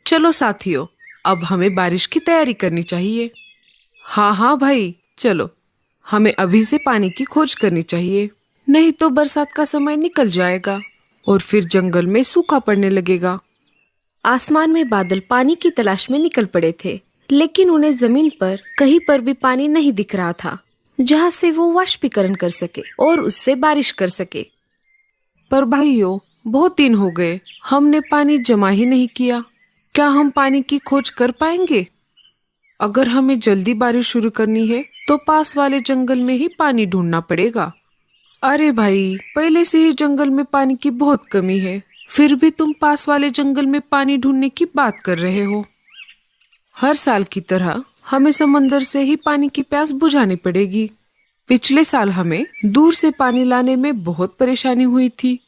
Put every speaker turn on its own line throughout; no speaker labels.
चलो साथियों, अब हमें बारिश की तैयारी करनी चाहिए। हाँ हाँ भाई, चलो, हमें अभी से पानी की खोज करनी चाहिए, नहीं तो बरसात का समय निकल जाएगा और फिर जंगल में सूखा पड़ने लगेगा।
आसमान में बादल पानी की तलाश में निकल पड़े थे, लेकिन उन्हें जमीन पर कहीं पर भी पानी नहीं दिख रहा था, जहाँ से वो वाष्पीकरण कर सके और उससे बारिश कर सके।
पर भाइयों, बहुत दिन हो गए, हमने पानी जमा ही नहीं किया। क्या हम पानी की खोज कर पाएंगे? अगर हमें जल्दी बारिश शुरू करनी है तो पास वाले जंगल में ही पानी ढूंढना पड़ेगा। अरे भाई, पहले से ही जंगल में पानी की बहुत कमी है, फिर भी तुम पास वाले जंगल में पानी ढूंढने की बात कर रहे हो। हर साल की तरह हमें समंदर से ही पानी की प्यास बुझानी पड़ेगी। पिछले साल हमें दूर से पानी लाने में बहुत परेशानी हुई थी।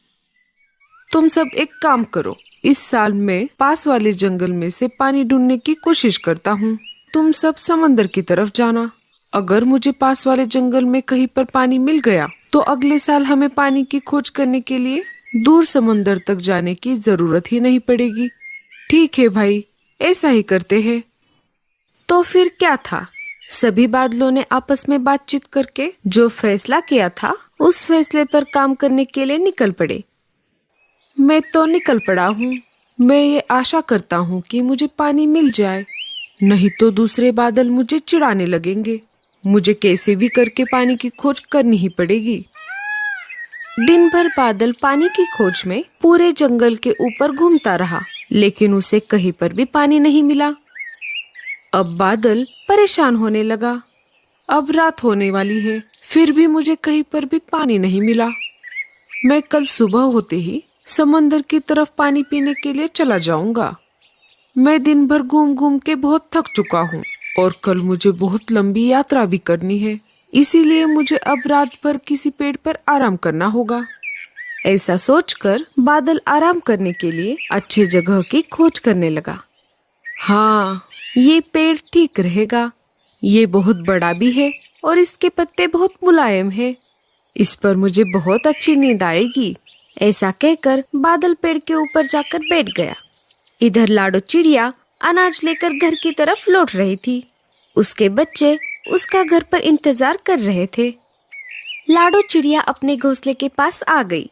तुम सब एक काम करो, इस साल मैं पास वाले जंगल में से पानी ढूंढने की कोशिश करता हूँ। तुम सब समंदर की तरफ जाना। अगर मुझे पास वाले जंगल में कहीं पर पानी मिल गया तो अगले साल हमें पानी की खोज करने के लिए दूर समंदर तक जाने की जरूरत ही नहीं पड़ेगी। ठीक है भाई, ऐसा ही करते हैं।
तो फिर क्या था, सभी बादलों ने आपस में बातचीत करके जो फैसला किया था उस फैसले पर काम करने के लिए निकल पड़े।
मैं तो निकल पड़ा हूँ। मैं ये आशा करता हूँ कि मुझे पानी मिल जाए, नहीं तो दूसरे बादल मुझे चिढ़ाने लगेंगे। मुझे कैसे भी करके पानी की खोज करनी ही पड़ेगी।
दिन भर बादल पानी की खोज में पूरे जंगल के ऊपर घूमता रहा, लेकिन उसे कहीं पर भी पानी नहीं मिला। अब बादल परेशान होने लगा।
अब रात होने वाली है, फिर भी मुझे कहीं पर भी पानी नहीं मिला। मैं कल सुबह होते ही समंदर की तरफ पानी पीने के लिए चला जाऊंगा। मैं दिन भर घूम घूम के बहुत थक चुका हूँ और कल मुझे बहुत लंबी यात्रा भी करनी है, इसीलिए मुझे अब रात भर किसी पेड़ पर आराम करना होगा।
ऐसा सोचकर बादल आराम करने के लिए अच्छी जगह की खोज करने लगा।
हाँ, ये पेड़ ठीक रहेगा। ये बहुत बड़ा भी है और इसके पत्ते बहुत मुलायम है। इस पर मुझे बहुत अच्छी नींद आएगी।
ऐसा कहकर बादल पेड़ के ऊपर जाकर बैठ गया। इधर लाडो चिड़िया अनाज लेकर घर की तरफ लौट रही थी। उसके बच्चे उसका घर पर इंतजार कर रहे थे। लाडो चिड़िया अपने घोंसले के पास आ गई।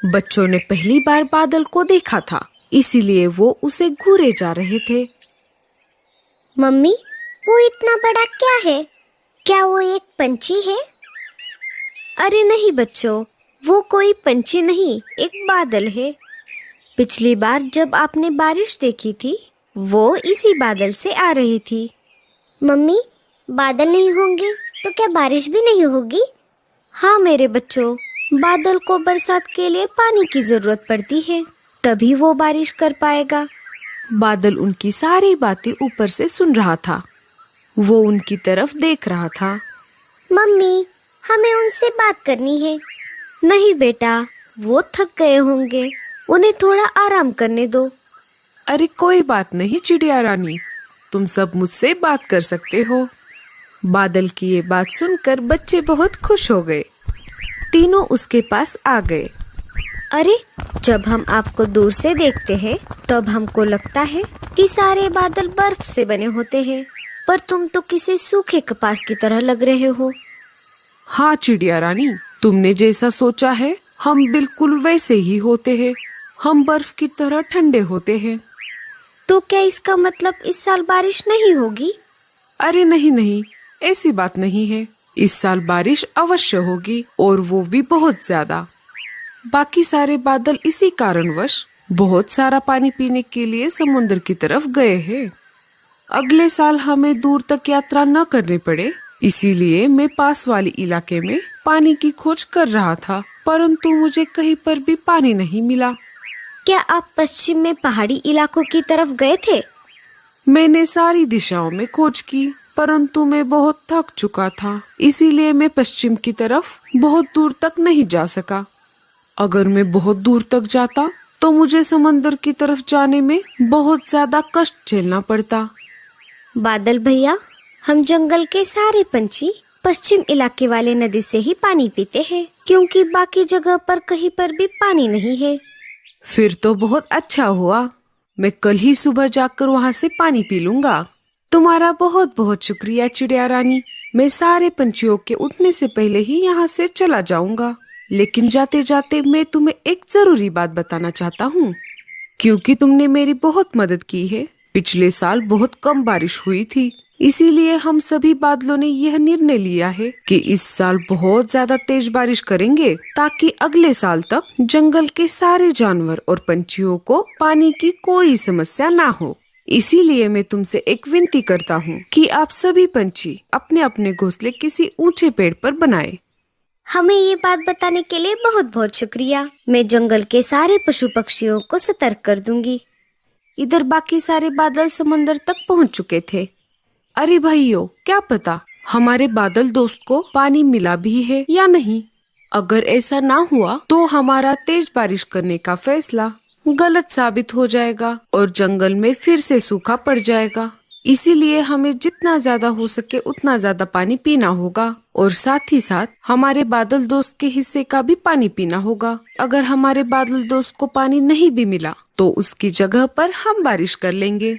बच्चों ने पहली बार बादल को देखा था, इसीलिए वो उसे घूरे जा रहे थे।
मम्मी, वो इतना बड़ा क्या है? क्या वो एक पंछी है?
अरे नहीं बच्चों, वो कोई पंछी नहीं, एक बादल है। पिछली बार जब आपने बारिश देखी थी, वो इसी बादल से आ रही थी।
मम्मी, बादल नहीं होंगे तो क्या बारिश भी नहीं होगी?
हाँ मेरे बच्चों, बादल को बरसात के लिए पानी की जरूरत पड़ती है, तभी वो बारिश कर पाएगा।
बादल उनकी सारी बातें ऊपर से सुन रहा था। वो उनकी तरफ देख रहा था।
मम्मी, हमें उनसे बात करनी है।
नहीं बेटा, वो थक गए होंगे, उन्हें थोड़ा आराम करने दो।
अरे कोई बात नहीं चिड़िया रानी, तुम सब मुझसे बात कर सकते हो। बादल की ये बात सुनकर बच्चे बहुत खुश हो गए। तीनों उसके पास आ गए।
अरे, जब हम आपको दूर से देखते हैं तब हमको लगता है कि सारे बादल बर्फ से बने होते हैं, पर तुम तो किसी सूखे कपास की तरह लग रहे हो।
हाँ चिड़िया रानी, तुमने जैसा सोचा है हम बिल्कुल वैसे ही होते हैं। हम बर्फ की तरह ठंडे होते हैं।
तो क्या इसका मतलब इस साल बारिश नहीं होगी?
अरे नहीं नहीं, ऐसी बात नहीं है। इस साल बारिश अवश्य होगी और वो भी बहुत ज्यादा। बाकी सारे बादल इसी कारणवश बहुत सारा पानी पीने के लिए समुद्र की तरफ गए हैं। अगले साल हमें दूर तक यात्रा न करनी पड़े, इसीलिए मैं पास वाले इलाके में पानी की खोज कर रहा था, परंतु मुझे कहीं पर भी पानी नहीं मिला।
क्या आप पश्चिम में पहाड़ी इलाकों की तरफ गए थे?
मैंने सारी दिशाओं में खोज की, परंतु मैं बहुत थक चुका था, इसीलिए मैं पश्चिम की तरफ बहुत दूर तक नहीं जा सका। अगर मैं बहुत दूर तक जाता तो मुझे समंदर की तरफ जाने में बहुत ज्यादा कष्ट झेलना पड़ता।
बादल भैया, हम जंगल के सारे पंछी पश्चिम इलाके वाले नदी से ही पानी पीते हैं, क्योंकि बाकी जगह पर कहीं पर भी पानी नहीं है।
फिर तो बहुत अच्छा हुआ। मैं कल ही सुबह जाकर वहाँ से पानी पी लूंगा। तुम्हारा बहुत बहुत शुक्रिया चिड़िया रानी। मैं सारे पंछियों के उठने से पहले ही यहाँ से चला जाऊंगा। लेकिन जाते जाते मैं तुम्हें एक जरूरी बात बताना चाहता हूँ, क्योंकि तुमने मेरी बहुत मदद की है। पिछले साल बहुत कम बारिश हुई थी, इसीलिए हम सभी बादलों ने यह निर्णय लिया है कि इस साल बहुत ज्यादा तेज बारिश करेंगे, ताकि अगले साल तक जंगल के सारे जानवर और पंछियों को पानी की कोई समस्या ना हो। इसीलिए मैं तुमसे एक विनती करता हूँ कि आप सभी पंछी अपने अपने घोंसले किसी ऊंचे पेड़ पर बनाएं।
हमें ये बात बताने के लिए बहुत बहुत शुक्रिया। मैं जंगल के सारे पशु पक्षियों को सतर्क कर दूंगी।
इधर बाकी सारे बादल समंदर तक पहुंच चुके थे।
अरे भाइयों, क्या पता हमारे बादल दोस्त को पानी मिला भी है या नहीं। अगर ऐसा ना हुआ तो हमारा तेज बारिश करने का फैसला गलत साबित हो जाएगा और जंगल में फिर से सूखा पड़ जाएगा। इसीलिए हमें जितना ज्यादा हो सके उतना ज्यादा पानी पीना होगा और साथ ही साथ हमारे बादल दोस्त के हिस्से का भी पानी पीना होगा। अगर हमारे बादल दोस्त को पानी नहीं भी मिला तो उसकी जगह पर हम बारिश कर लेंगे।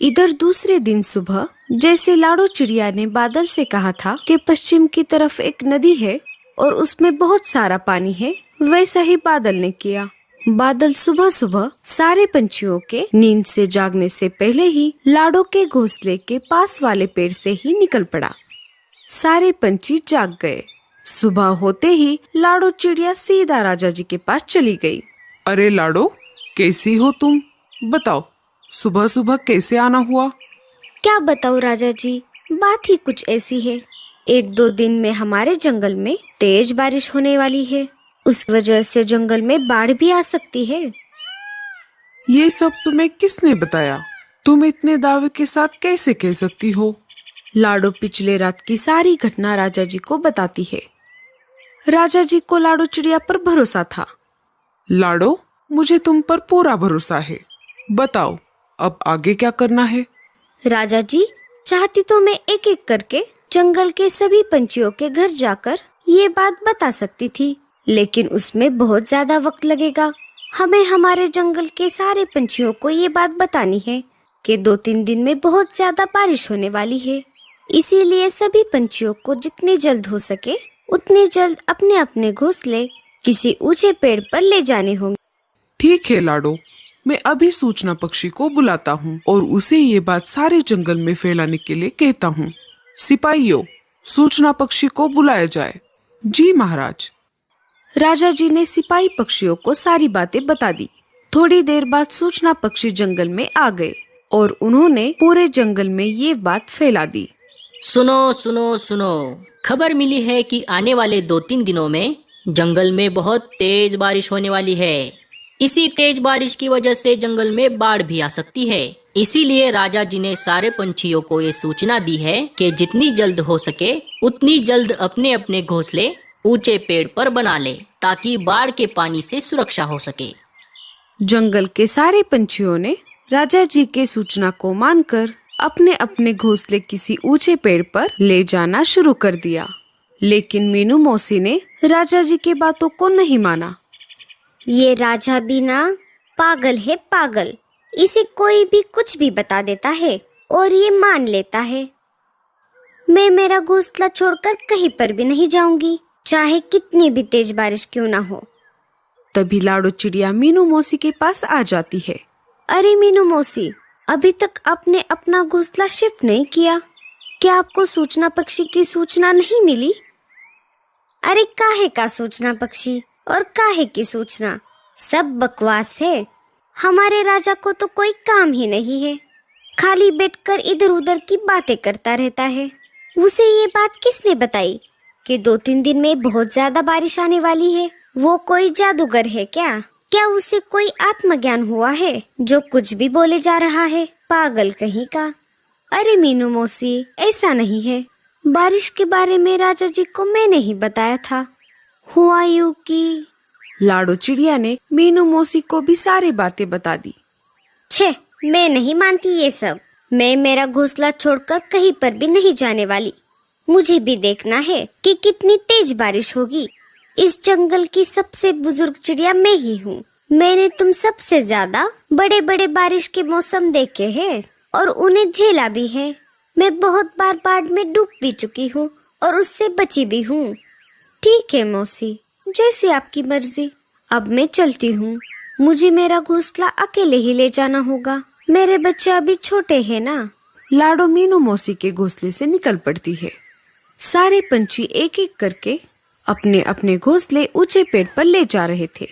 इधर दूसरे दिन सुबह जैसे लाडो चिड़िया ने बादल से कहा था कि पश्चिम की तरफ एक नदी है और उसमें बहुत सारा पानी है, वैसा ही बादल ने किया। बादल सुबह सुबह सारे पंछियों के नींद से जागने से पहले ही लाडो के घोंसले के पास वाले पेड़ से ही निकल पड़ा। सारे पंछी जाग गए। सुबह होते ही लाडो चिड़िया सीधा राजा जी के पास चली गई।
अरे लाडो, कैसी हो तुम? बताओ, सुबह सुबह कैसे आना हुआ?
क्या बताऊं राजा जी, बात ही कुछ ऐसी है। 1-2 दिन में हमारे जंगल में तेज बारिश होने वाली है। उस वजह से जंगल में बाढ़ भी आ सकती है।
ये सब तुम्हें किसने बताया? तुम इतने दावे के साथ कैसे कह सकती हो?
लाडो पिछले रात की सारी घटना राजा जी को बताती है। राजा जी को लाडो चिड़िया पर भरोसा था।
लाडो, मुझे तुम पर पूरा भरोसा है। बताओ, अब आगे क्या करना है?
राजा जी, चाहती तो मैं एक एक करके जंगल के सभी पंछियों के घर जाकर ये बात बता सकती थी, लेकिन उसमें बहुत ज्यादा वक्त लगेगा। हमें हमारे जंगल के सारे पंछियों को ये बात बतानी है कि 2-3 दिन में बहुत ज्यादा बारिश होने वाली है। इसीलिए सभी पंछियों को जितनी जल्द हो सके उतनी जल्द अपने अपने घोंसले किसी ऊंचे पेड़ पर ले जाने होंगे।
ठीक है लाडो, मैं अभी सूचना पक्षी को बुलाता हूँ और उसे ये बात सारे जंगल में फैलाने के लिए कहता हूँ। सिपाहियों, सूचना पक्षी को बुलाया जाए। जी महाराज।
राजा जी ने सिपाही पक्षियों को सारी बातें बता दी। थोड़ी देर बाद सूचना पक्षी जंगल में आ गए और उन्होंने पूरे जंगल में ये बात फैला दी।
सुनो सुनो सुनो, खबर मिली है कि आने वाले 2-3 दिनों में जंगल में बहुत तेज बारिश होने वाली है। इसी तेज बारिश की वजह से जंगल में बाढ़ भी आ सकती है। इसीलिए राजा जी ने सारे पंछियों को ये सूचना दी है कि जितनी जल्द हो सके उतनी जल्द अपने अपने घोंसले ऊंचे पेड़ पर बना ले, ताकि बाढ़ के पानी से सुरक्षा हो सके।
जंगल के सारे पंछियों ने राजा जी के सूचना को मानकर अपने अपने घोंसले किसी ऊंचे पेड़ पर ले जाना शुरू कर दिया। लेकिन मीनू मौसी ने राजा जी के बातों को नहीं माना।
ये राजा भी ना पागल है, पागल। इसे कोई भी कुछ भी बता देता है और ये मान लेता है। मैं मेरा घोंसला छोड़कर कहीं पर भी नहीं जाऊंगी, चाहे कितनी भी तेज बारिश क्यों ना हो।
तभी लाडो चिड़िया मीनू मौसी के पास आ जाती है।
अरे मीनू मौसी, अभी तक आपने अपना घोंसला शिफ्ट नहीं किया। क्या आपको सूचना पक्षी की सूचना नहीं मिली? अरे काहे का सूचना पक्षी और काहे की सूचना, सब बकवास है। हमारे राजा को तो कोई काम ही नहीं है, खाली बैठकर इधर उधर की बातें करता रहता है। उसे ये बात किसने बताई कि 2-3 दिन में बहुत ज्यादा बारिश आने वाली है? वो कोई जादूगर है क्या? क्या उसे कोई आत्मज्ञान हुआ है जो कुछ भी बोले जा रहा है? पागल कहीं का। अरे मीनू मौसी, ऐसा नहीं है। बारिश के बारे में राजा जी को मैंने ही बताया था। हुआ यूं कि
लाडो चिड़िया ने मीनू मौसी को भी सारी बातें बता दी।
छे, मैं नहीं मानती ये सब। मैं मेरा घोंसला छोड़कर कहीं पर भी नहीं जाने वाली। मुझे भी देखना है कि कितनी तेज बारिश होगी। इस जंगल की सबसे बुजुर्ग चिड़िया मैं ही हूँ। मैंने तुम सबसे ज्यादा बड़े बड़े बारिश के मौसम देखे हैं और उन्हें झेला भी है। मैं बहुत बार बाढ़ में डूब भी चुकी हूँ और उससे बची भी हूँ। ठीक है मौसी, जैसी आपकी मर्जी। अब मैं चलती हूँ। मुझे मेरा घोंसला अकेले ही ले जाना होगा। मेरे बच्चे अभी छोटे हैं ना।
लाडो मीनू मौसी के घोंसले से निकल पड़ती है। सारे पंछी एक एक करके अपने अपने घोंसले ऊंचे पेड़ पर ले जा रहे थे।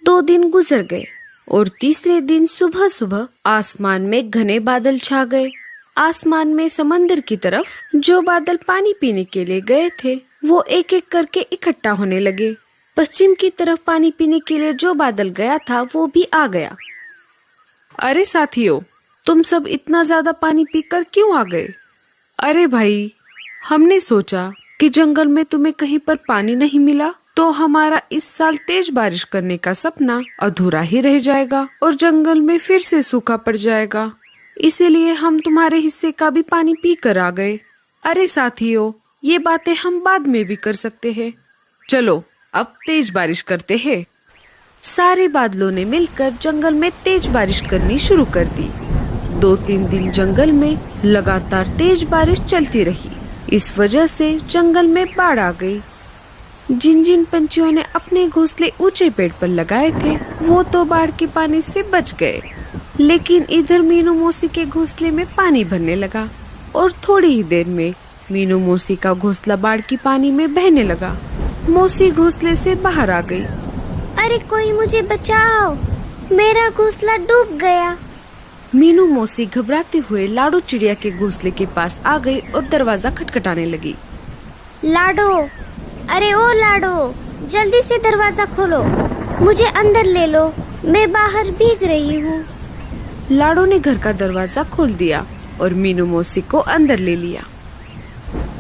2 दिन गुजर गए और तीसरे दिन सुबह सुबह आसमान में घने बादल छा गए। आसमान में समंदर की तरफ जो बादल पानी पीने के लिए गए थे वो एक एक करके इकट्ठा होने लगे। पश्चिम की तरफ पानी पीने के लिए जो बादल गया था वो भी आ गया। अरे साथियों, तुम सब इतना ज्यादा पानी पीकर क्यों आ गए? अरे भाई, हमने सोचा कि जंगल में तुम्हें कहीं पर पानी नहीं मिला तो हमारा इस साल तेज बारिश करने का सपना अधूरा ही रह जाएगा और जंगल में फिर से सूखा पड़ जाएगा। इसीलिए हम तुम्हारे हिस्से का भी पानी पी कर आ गए। अरे साथियों, ये बातें हम बाद में भी कर सकते हैं। चलो अब तेज बारिश करते हैं। सारे बादलों ने मिलकर जंगल में तेज बारिश करनी शुरू कर दी। 2-3 दिन जंगल में लगातार तेज बारिश चलती रही। इस वजह से जंगल में बाढ़ आ गई। जिन जिन पंछियों ने अपने घोंसले ऊंचे पेड़ पर लगाए थे वो तो बाढ़ के पानी से बच गए, लेकिन इधर मीनू मौसी के घोंसले में पानी भरने लगा और थोड़ी ही देर में मीनू मौसी का घोंसला बाढ़ की पानी में बहने लगा। मौसी घोंसले से बाहर आ गई।
अरे कोई मुझे बचाओ, मेरा घोंसला डूब गया।
मीनू मौसी घबराते हुए लाडो चिड़िया के घोंसले के पास आ गई और दरवाजा खटखटाने लगी।
लाडो, अरे ओ लाडो, जल्दी से दरवाजा खोलो, मुझे अंदर ले लो, मैं बाहर भीग रही हूँ।
लाडो ने घर का दरवाजा खोल दिया और मीनू मौसी को अंदर ले लिया।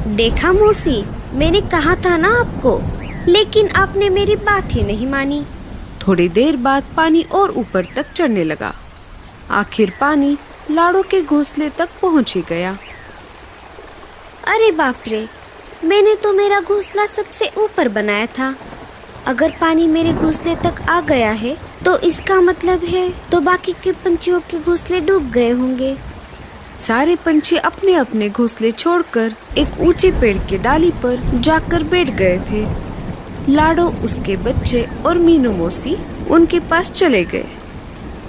देखा मौसी, मैंने कहा था ना आपको, लेकिन आपने मेरी बात ही नहीं मानी।
थोड़ी देर बाद पानी और ऊपर तक चढ़ने लगा। आखिर पानी लाडो के घोंसले तक पहुंच ही गया।
अरे बाप रे, मैंने तो मेरा घोंसला सबसे ऊपर बनाया था। अगर पानी मेरे घोंसले तक आ गया है तो इसका मतलब है तो बाकी के पंछियों के घोंसले डूब गए होंगे।
सारे पंछी अपने अपने घोंसले छोड़कर एक ऊंचे पेड़ की डाली पर जाकर बैठ गए थे। लाडो, उसके बच्चे और मीनू मौसी उनके पास चले गए।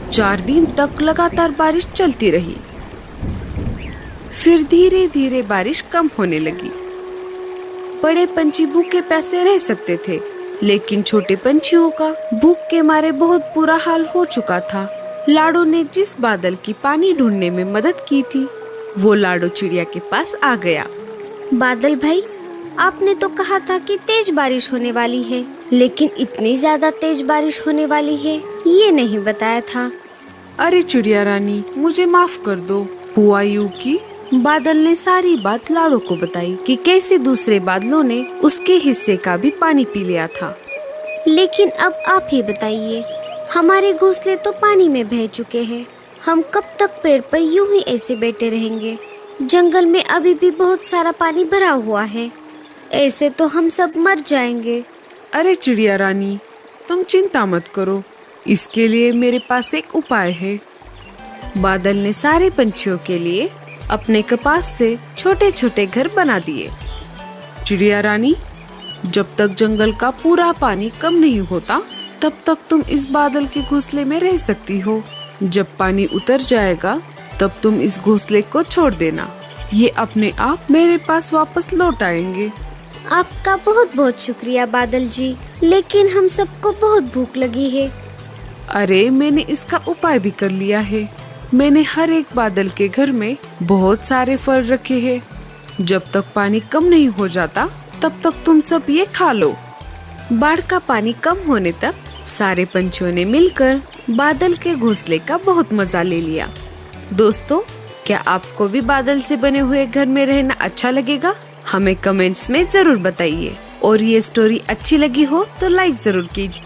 4 दिन तक लगातार बारिश चलती रही। फिर धीरे धीरे बारिश कम होने लगी। बड़े पंछी भूखे प्यासे रह सकते थे, लेकिन छोटे पंछियों का भूख के मारे बहुत बुरा हाल हो चुका था। लाडो ने जिस बादल की पानी ढूंढने में मदद की थी वो लाडो चिड़िया के पास आ गया।
बादल भाई, आपने तो कहा था कि तेज बारिश होने वाली है, लेकिन इतनी ज्यादा तेज बारिश होने वाली है ये नहीं बताया था।
अरे चिड़िया रानी, मुझे माफ कर दो। हुआ यूं कि बादल ने सारी बात लाडो को बताई कि कैसे दूसरे बादलों ने उसके हिस्से का भी पानी पी लिया था।
लेकिन अब आप ही बताइए, हमारे घोंसले तो पानी में बह चुके हैं। हम कब तक पेड़ पर यूं ही ऐसे बैठे रहेंगे? जंगल में अभी भी बहुत सारा पानी भरा हुआ है, ऐसे तो हम सब मर जाएंगे।
अरे चिड़िया रानी, तुम चिंता मत करो, इसके लिए मेरे पास एक उपाय है। बादल ने सारे पंछियों के लिए अपने कपास से छोटे छोटे घर बना दिए। चिड़िया रानी, जब तक जंगल का पूरा पानी कम नहीं होता तब तक तुम इस बादल के घोंसले में रह सकती हो। जब पानी उतर जाएगा तब तुम इस घोंसले को छोड़ देना, ये अपने आप मेरे पास वापस लौट आएंगे।
आपका बहुत बहुत शुक्रिया बादल जी, लेकिन हम सबको बहुत भूख लगी है।
अरे मैंने इसका उपाय भी कर लिया है। मैंने हर एक बादल के घर में बहुत सारे फल रखे हैं। जब तक पानी कम नहीं हो जाता तब तक तुम सब ये खा लो। बाढ़ का पानी कम होने तक सारे पंछियों ने मिलकर बादल के घोंसले का बहुत मजा ले लिया। दोस्तों, क्या आपको भी बादल से बने हुए घर में रहना अच्छा लगेगा? हमें कमेंट्स में जरूर बताइए। और ये स्टोरी अच्छी लगी हो तो लाइक जरूर कीजिए।